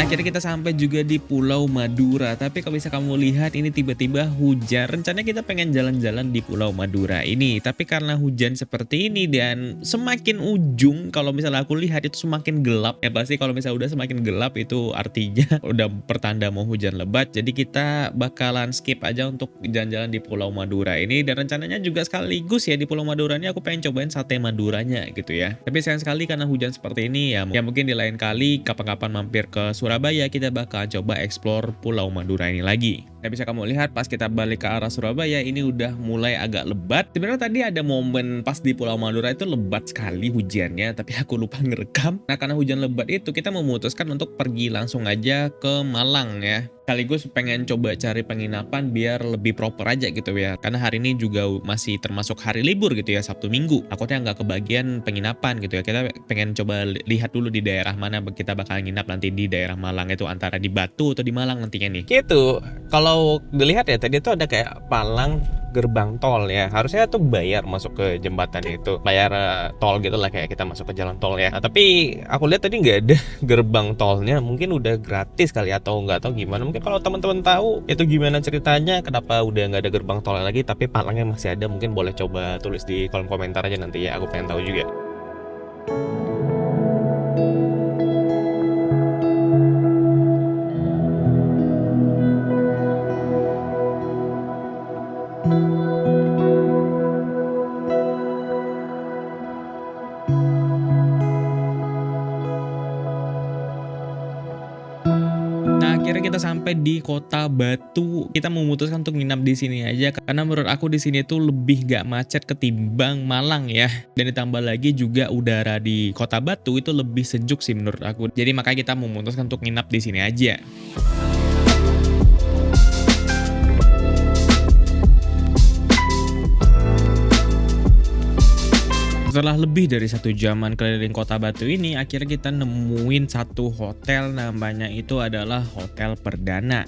Akhirnya kita sampai juga di Pulau Madura. Tapi kalau bisa kamu lihat ini tiba-tiba hujan. Rencananya kita pengen jalan-jalan di Pulau Madura ini. Tapi karena hujan seperti ini dan semakin ujung kalau misalnya aku lihat itu semakin gelap. Ya pasti kalau misalnya udah semakin gelap itu artinya udah pertanda mau hujan lebat. Jadi kita bakalan skip aja untuk jalan-jalan di Pulau Madura ini. Dan rencananya juga sekaligus ya di Pulau Madura ini aku pengen cobain sate Maduranya gitu ya. Tapi sayang sekali karena hujan seperti ini ya mungkin di lain kali kapan-kapan mampir ke Surabaya kita bakal coba explore Pulau Madura ini lagi. Nah, bisa kamu lihat pas kita balik ke arah Surabaya ini udah mulai agak lebat. Sebenarnya tadi ada momen pas di Pulau Madura itu lebat sekali hujannya, tapi aku lupa ngerekam. Nah, karena hujan lebat itu kita memutuskan untuk pergi langsung aja ke Malang ya. Sekaligus pengen coba cari penginapan biar lebih proper aja gitu ya. Karena hari ini juga masih termasuk hari libur gitu ya, Sabtu Minggu. Takutnya nggak kebagian penginapan gitu ya. Kita pengen coba lihat dulu di daerah mana kita bakal nginap nanti di daerah Malang itu, antara di Batu atau di Malang nantinya nih. Gitu. Kalau dilihat ya tadi itu ada kayak palang gerbang tol ya. Harusnya tuh bayar masuk ke jembatan itu. Bayar tol gitu lah kayak kita masuk ke jalan tol ya. Nah, tapi aku lihat tadi nggak ada gerbang tolnya. Mungkin udah gratis kali atau nggak tahu gimana. Mungkin kalau teman-teman tahu itu gimana ceritanya, kenapa udah nggak ada gerbang tolnya lagi tapi palangnya masih ada, mungkin boleh coba tulis di kolom komentar aja nanti ya. Aku pengen tahu juga. akhirnya kita sampai di Kota Batu. Kita memutuskan untuk nginap di sini aja karena menurut aku di sini tuh lebih gak macet ketimbang Malang ya. Dan ditambah lagi juga udara di Kota Batu itu lebih sejuk sih menurut aku. Jadi makanya kita memutuskan untuk nginap di sini aja. Setelah lebih dari 1 jaman keliling Kota Batu ini, akhirnya kita nemuin satu hotel, namanya itu adalah Hotel Perdana.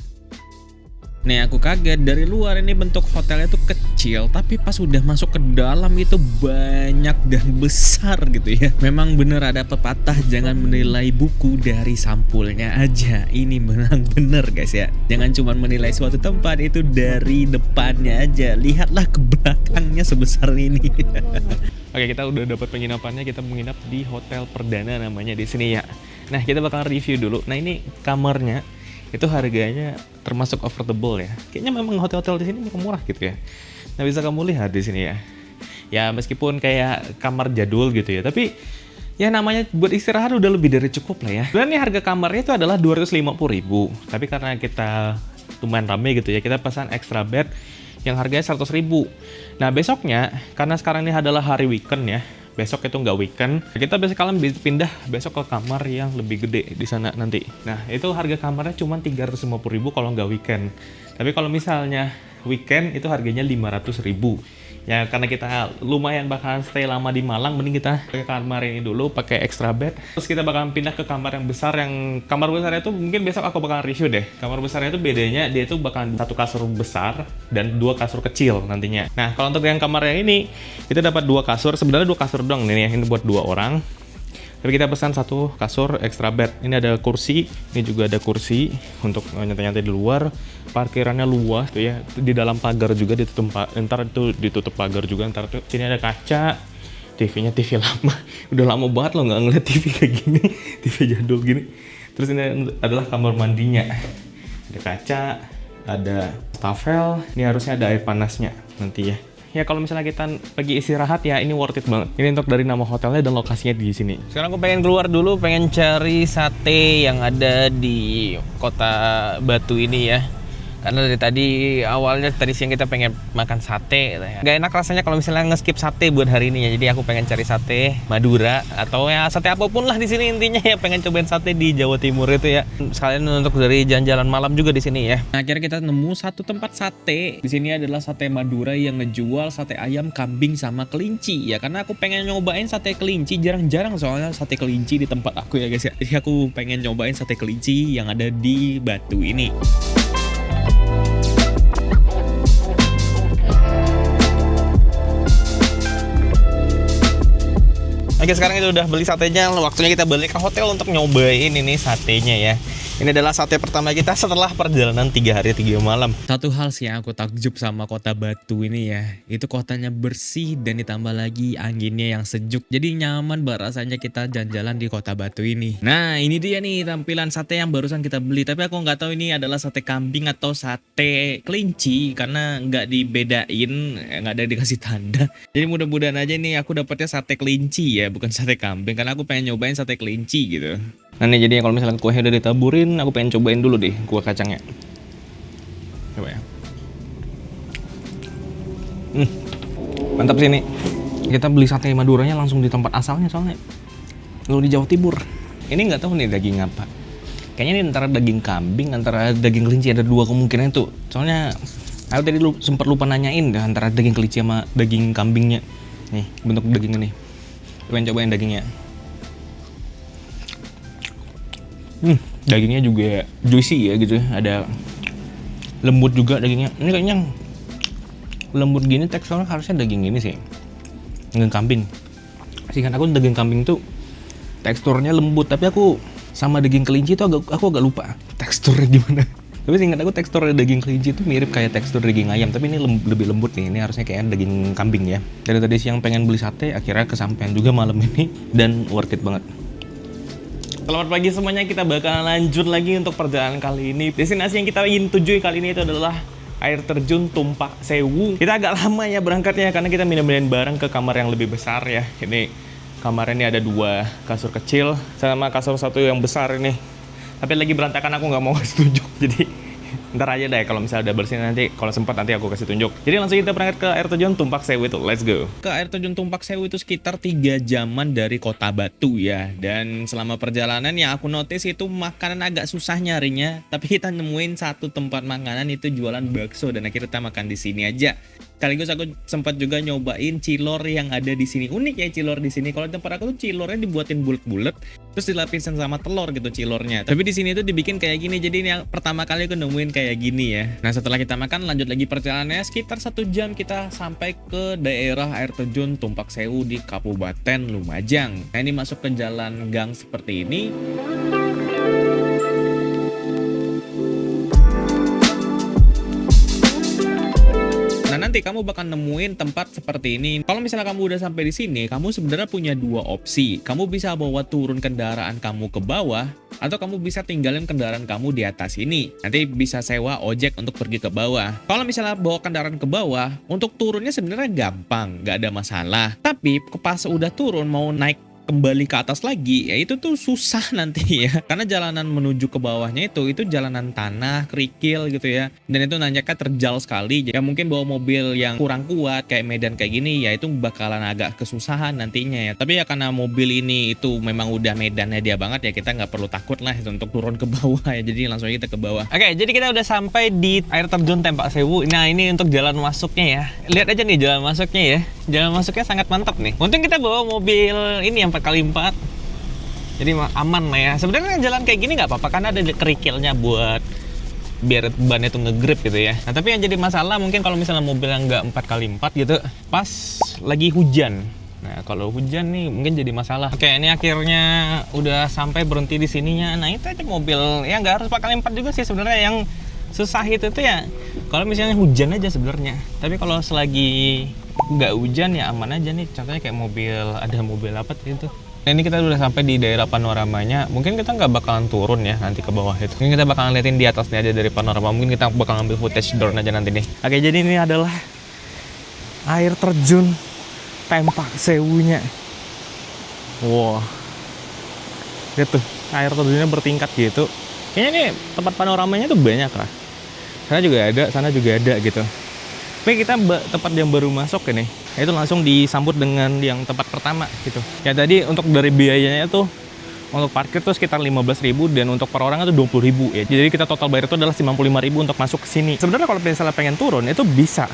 Nih aku kaget, dari luar ini bentuk hotelnya tuh kecil, tapi pas udah masuk ke dalam itu banyak dan besar gitu ya. Memang bener ada pepatah, jangan menilai buku dari sampulnya aja. Ini memang bener guys ya. Jangan cuma menilai suatu tempat itu dari depannya aja, lihatlah ke belakangnya sebesar ini. Oke, kita udah dapat penginapannya, kita menginap di Hotel Perdana namanya di sini ya. Nah, kita bakal review dulu. Nah, ini kamarnya itu harganya termasuk affordable ya. Kayaknya memang hotel-hotel di sini murah gitu ya. Nah, bisa kamu lihat di sini ya. Ya, meskipun kayak kamar jadul gitu ya, tapi ya namanya buat istirahat udah lebih dari cukup lah ya. Sebenarnya harga kamarnya itu adalah 250.000. Tapi karena kita lumayan rame gitu ya, kita pesan extra bed yang harganya 100.000. Nah besoknya, karena sekarang ini adalah hari weekend ya, besok itu nggak weekend, kita kalian pindah besok ke kamar yang lebih gede di sana nanti. Nah itu harga kamarnya cuma 350.000 kalau nggak weekend. Tapi kalau misalnya weekend itu harganya 500.000. Ya karena kita lumayan bakalan stay lama di Malang, mending kita ke kamar ini dulu pakai extra bed. Terus kita bakalan pindah ke kamar yang besar, yang kamar besarnya itu mungkin besok aku bakalan review deh. Kamar besarnya itu bedanya dia itu bakalan 1 kasur besar dan 2 kasur kecil nantinya. Nah kalau untuk yang kamar yang ini kita dapat 2 kasur, sebenarnya 2 kasur doang nih ya, ini buat 2 orang. Tapi kita pesan 1 kasur extra bed. Ini ada kursi, ini juga ada kursi untuk nyantai-nyantai di luar. Parkirannya luas tuh ya. Di dalam pagar juga ditutup, ntar itu ditutup pagar juga. Ntar tuh sini ada kaca. TV-nya TV lama. Udah lama banget loh nggak ngeliat TV kayak gini. TV jadul gini. Terus ini adalah kamar mandinya. Ada kaca, ada tafel. Ini harusnya ada air panasnya nanti ya. Ya kalau misalnya kita pergi istirahat ya ini worth it banget. Ini untuk dari nama hotelnya dan lokasinya di sini. Sekarang aku pengen keluar dulu, pengen cari sate yang ada di Kota Batu ini ya. Karena dari tadi awalnya tadi siang kita pengen makan sate ya. Gak enak rasanya kalau misalnya nge-skip sate buat hari ini ya. Jadi aku pengen cari sate Madura atau ya sate apapun lah di sini intinya ya, pengen cobain sate di Jawa Timur itu ya. Sekalian untuk dari jalan-jalan malam juga di sini ya. Nah, akhirnya kita nemu satu tempat sate. Di sini adalah sate Madura yang ngejual sate ayam, kambing sama kelinci ya. Karena aku pengen nyobain sate kelinci, jarang-jarang soalnya sate kelinci di tempat aku ya guys ya. Jadi aku pengen nyobain sate kelinci yang ada di Batu ini. Oke, sekarang kita udah beli satenya, waktunya kita balik ke hotel untuk nyobain ini satenya ya. Ini adalah sate pertama kita setelah perjalanan 3 hari 3 malam. Satu hal sih yang aku takjub sama Kota Batu ini ya, itu kotanya bersih dan ditambah lagi anginnya yang sejuk. Jadi nyaman banget rasanya kita jalan-jalan di Kota Batu ini. Nah ini dia nih tampilan sate yang barusan kita beli. Tapi aku nggak tahu ini adalah sate kambing atau sate kelinci karena nggak dibedain, nggak ada dikasih tanda. Jadi mudah-mudahan aja nih aku dapetnya sate kelinci ya, bukan sate kambing, karena aku pengen nyobain sate kelinci gitu. Nah nih jadi kalau misalnya kuahnya udah ditaburin, aku pengen cobain dulu deh kuah kacangnya. Coba ya. Mantap sih nih. Kita beli sate Maduranya langsung di tempat asalnya soalnya. Kalau di Jawa Timur. Ini nggak tahu nih daging apa. Kayaknya ini antara daging kambing, antara daging kelinci, ada 2 kemungkinan itu. Soalnya aku tadi sempat lupa nanyain deh antara daging kelinci sama daging kambingnya. Nih bentuk dagingnya nih. Pengen cobain dagingnya. Dagingnya juga juicy ya gitu, ada lembut juga dagingnya. Ini kayaknya lembut gini teksturnya harusnya daging ini sih, daging kambing. Seingat aku daging kambing tuh teksturnya lembut, tapi aku sama daging kelinci itu aku agak lupa teksturnya gimana. Tapi seingat aku tekstur daging kelinci itu mirip kayak tekstur daging ayam, tapi ini lebih lembut nih. Ini harusnya kayak daging kambing ya. Dari tadi siang pengen beli sate, akhirnya kesampaian juga malam ini dan worth it banget. Selamat pagi semuanya, kita bakal lanjut lagi untuk perjalanan kali ini. Destinasi yang kita ingin tuju kali ini itu adalah air terjun Tumpak Sewu. Kita agak lama ya berangkatnya karena kita pindah-pindahin barang ke kamar yang lebih besar ya. Ini kamarnya ini ada 2 kasur kecil sama kasur 1 yang besar ini. Tapi lagi berantakan, aku nggak mau setuju. Jadi ntar aja deh kalau misalnya udah bersih, nanti kalau sempat nanti aku kasih tunjuk. Jadi langsung kita berangkat ke air terjun Tumpak Sewu itu. Let's go. Ke air terjun Tumpak Sewu itu sekitar 3 jaman dari Kota Batu ya. Dan selama perjalanan yang aku notice itu makanan agak susah nyarinya, tapi kita nemuin satu tempat makanan itu jualan bakso dan akhirnya kita makan di sini aja. Sekaligus aku sempat juga nyobain cilor yang ada di sini. Unik ya cilor di sini. Kalau di tempat aku tuh cilornya dibuatin bulat-bulat, terus dilapisin sama telur gitu cilornya. Tapi di sini tuh dibikin kayak gini. Jadi ini yang pertama kali aku nemuin kayak gini ya. Nah setelah kita makan, lanjut lagi perjalanannya sekitar 1 jam kita sampai ke daerah air terjun Tumpak Sewu di Kabupaten Lumajang. Nah ini masuk ke jalan gang seperti ini. Nah nanti kamu bakal nemuin tempat seperti ini. Kalau misalnya kamu udah sampai di sini, kamu sebenarnya punya 2 opsi. Kamu bisa bawa turun kendaraan kamu ke bawah, atau kamu bisa tinggalin kendaraan kamu di atas ini. Nanti bisa sewa ojek untuk pergi ke bawah. Kalau misalnya bawa kendaraan ke bawah, untuk turunnya sebenarnya gampang, nggak ada masalah. Tapi pas udah turun mau naik kembali ke atas lagi, ya itu tuh susah nanti ya. Karena jalanan menuju ke bawahnya itu jalanan tanah, kerikil gitu ya. Dan itu nanjaknya terjal sekali. Ya mungkin bawa mobil yang kurang kuat kayak medan kayak gini, ya itu bakalan agak kesusahan nantinya ya. Tapi ya karena mobil ini itu memang udah medannya dia banget ya, kita nggak perlu takut lah untuk turun ke bawah ya. Jadi langsung kita ke bawah. Oke, jadi kita udah sampai di air terjun Tumpak Sewu. Nah ini untuk jalan masuknya ya. Lihat aja nih jalan masuknya ya. Jalan masuknya sangat mantap nih. Untung kita bawa mobil ini yang 4x4, jadi aman lah ya. Sebenarnya jalan kayak gini nggak apa-apa karena ada kerikilnya buat biar bannya tuh ngegrip gitu ya. Nah tapi yang jadi masalah mungkin kalau misalnya mobil yang nggak 4x4 gitu pas lagi hujan. Nah kalau hujan nih mungkin jadi masalah. Oke, ini akhirnya udah sampai berhenti di sininya. Nah itu aja mobil ya, nggak harus 4x4 juga sih sebenarnya. Yang susah itu tuh ya kalau misalnya hujan aja sebenarnya. Tapi kalau selagi nggak hujan ya aman aja nih. Contohnya kayak ada mobil apa gitu. Nah ini kita udah sampai di daerah panoramanya. Mungkin kita nggak bakalan turun ya nanti ke bawah itu. Mungkin kita bakalan liatin di atasnya aja dari panorama. Mungkin kita bakal ngambil footage drone aja nanti nih. Oke, jadi ini adalah air terjun Tumpak Sewunya. Wow, lihat tuh air terjunnya bertingkat gitu. Kayaknya ini tempat panoramanya tuh banyak lah. Sana juga ada gitu. Tapi kita tempat yang baru masuk ini, itu langsung disambut dengan yang tempat pertama gitu. Ya tadi untuk dari biayanya tuh untuk parkir tuh sekitar 15.000 dan untuk per orang itu 20.000 ya. Jadi kita total bayar itu adalah 55.000 untuk masuk ke sini. Sebenarnya kalau misalnya pengen turun itu bisa.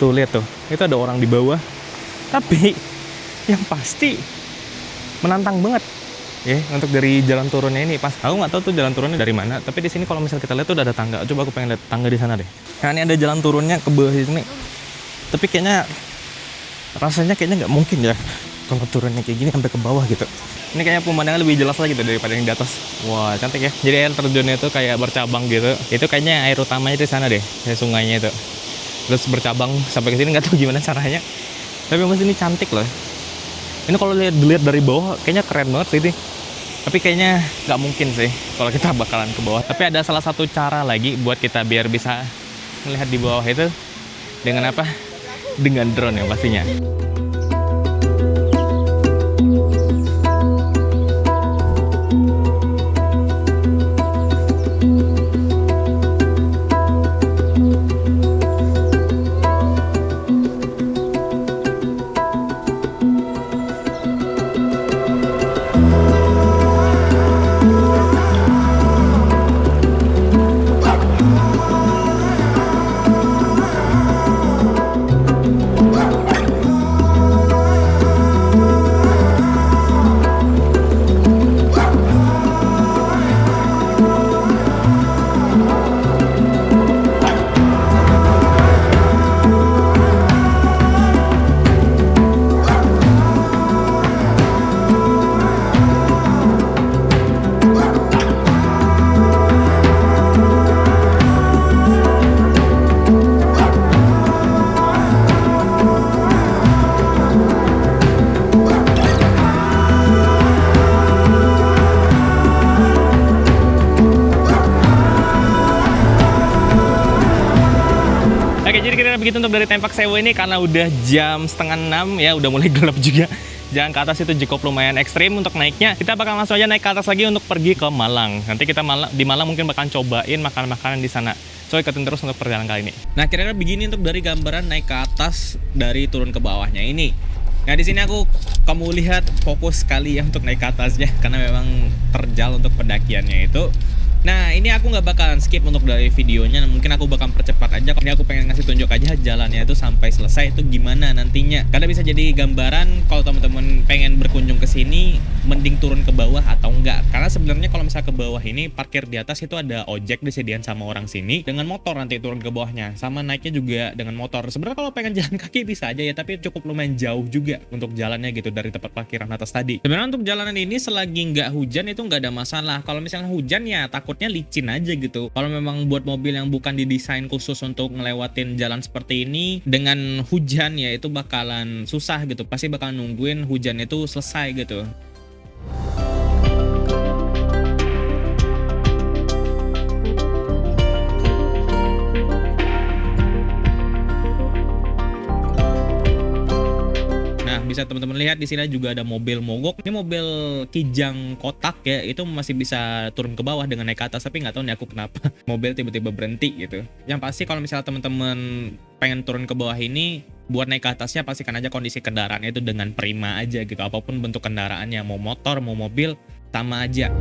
Tuh lihat tuh, itu ada orang di bawah. Tapi yang pasti menantang banget. Ya, untuk dari jalan turunnya ini pas aku nggak tahu tuh jalan turunnya dari mana, tapi di sini kalau misalnya kita lihat tuh udah ada tangga. Coba aku pengen lihat tangga di sana deh. Nah ini ada jalan turunnya ke bawah sini, tapi kayaknya rasanya kayaknya nggak mungkin ya kalau turunnya kayak gini sampai ke bawah gitu. Ini kayaknya pemandangan lebih jelas lagi gitu daripada yang di atas. Wah cantik ya. Jadi air terjunnya itu kayak bercabang gitu. Itu kayaknya air utamanya di sana deh, ya, sungainya itu. Terus bercabang sampai ke sini, nggak tahu gimana caranya. Tapi masih ini cantik loh. Ini kalau dilihat dari bawah kayaknya keren banget sih ini. Tapi kayaknya nggak mungkin sih kalau kita bakalan ke bawah. Tapi ada salah satu cara lagi buat kita biar bisa melihat di bawah itu. Dengan apa? Dengan drone ya pastinya. Begitu untuk dari Tumpak Sewu ini, karena udah jam 5:30 ya, udah mulai gelap juga. jalan ke atas itu cukup lumayan ekstrim untuk naiknya. Kita bakal langsung aja naik ke atas lagi untuk pergi ke Malang. Nanti kita di Malang mungkin bakal cobain makanan-makanan di sana. So ikutin terus untuk perjalanan kali ini. Nah kira-kira begini untuk dari gambaran naik ke atas dari turun ke bawahnya ini. Nah di sini aku kamu lihat fokus sekali ya untuk naik ke atasnya karena memang terjal untuk pendakiannya itu. Nah ini aku nggak bakalan skip untuk dari videonya, mungkin aku bakal percepat aja. Ini aku pengen ngasih tunjuk aja jalannya itu sampai selesai itu gimana nantinya. Karena bisa jadi gambaran kalau teman-teman pengen berkunjung ke sini, mending turun ke bawah atau enggak. Karena sebenarnya kalau misalnya ke bawah ini parkir di atas itu ada ojek disediain sama orang sini dengan motor nanti turun ke bawahnya, sama naiknya juga dengan motor. Sebenarnya kalau pengen jalan kaki bisa aja ya, tapi cukup lumayan jauh juga untuk jalannya gitu dari tempat parkiran atas tadi. Sebenarnya untuk jalanan ini selagi nggak hujan itu nggak ada masalah. Kalau misalnya hujan ya takutnya licin aja gitu. Kalau memang buat mobil yang bukan didesain khusus untuk ngelewatin jalan seperti ini dengan hujan ya itu bakalan susah gitu. Pasti bakalan nungguin hujan itu selesai gitu. Bisa teman-teman lihat di sini juga ada mobil mogok. Ini mobil Kijang kotak ya, itu masih bisa turun ke bawah dengan naik ke atas, tapi nggak tahu nih aku kenapa mobil tiba-tiba berhenti gitu. Yang pasti kalau misalnya teman-teman pengen turun ke bawah ini buat naik ke atasnya pastikan aja kondisi kendaraannya itu dengan prima aja gitu. Apapun bentuk kendaraannya, mau motor, mau mobil, sama aja.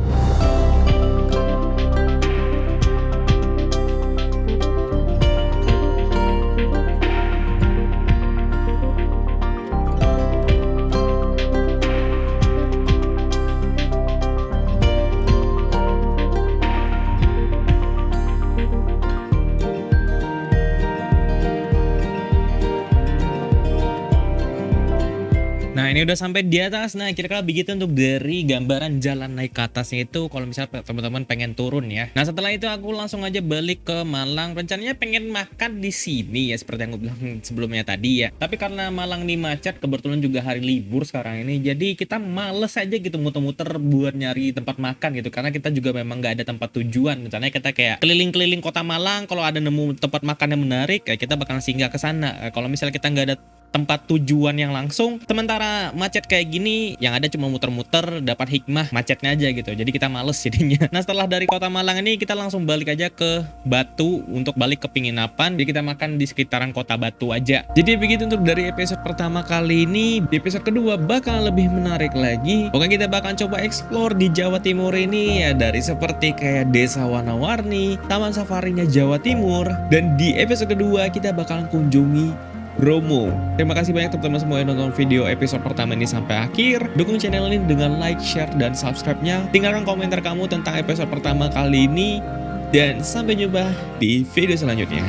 Nah ini udah sampai di atas. Nah kira-kira begitu untuk dari gambaran jalan naik ke atasnya itu kalau misalnya teman-teman pengen turun ya. Nah setelah itu aku langsung aja balik ke Malang. Rencananya pengen makan di sini ya seperti yang aku bilang sebelumnya tadi ya. Tapi karena Malang nih macet, kebetulan juga hari libur sekarang ini, jadi kita males aja gitu muter-muter buat nyari tempat makan gitu. Karena kita juga memang nggak ada tempat tujuan. Rencananya kita kayak keliling-keliling kota Malang. Kalau ada nemu tempat makan yang menarik, ya kita bakal singgah ke sana. Kalau misalnya kita nggak ada tempat tujuan yang langsung, sementara macet kayak gini yang ada cuma muter-muter, dapat hikmah macetnya aja gitu, jadi kita males jadinya. Nah setelah dari kota Malang ini kita langsung balik aja ke Batu untuk balik ke penginapan, jadi kita makan di sekitaran kota Batu aja. Jadi begitu untuk dari episode pertama kali ini. Di episode kedua bakal lebih menarik lagi. Pokoknya kita bakal coba explore di Jawa Timur ini ya, dari seperti kayak Desa Warna-Warni, Taman Safarinya Jawa Timur, dan di episode kedua kita bakalan kunjungi Bromo. Terima kasih banyak teman-teman semua yang nonton video episode pertama ini sampai akhir. Dukung channel ini dengan like, share, dan subscribe-nya. Tinggalkan komentar kamu tentang episode pertama kali ini. Dan sampai jumpa di video selanjutnya.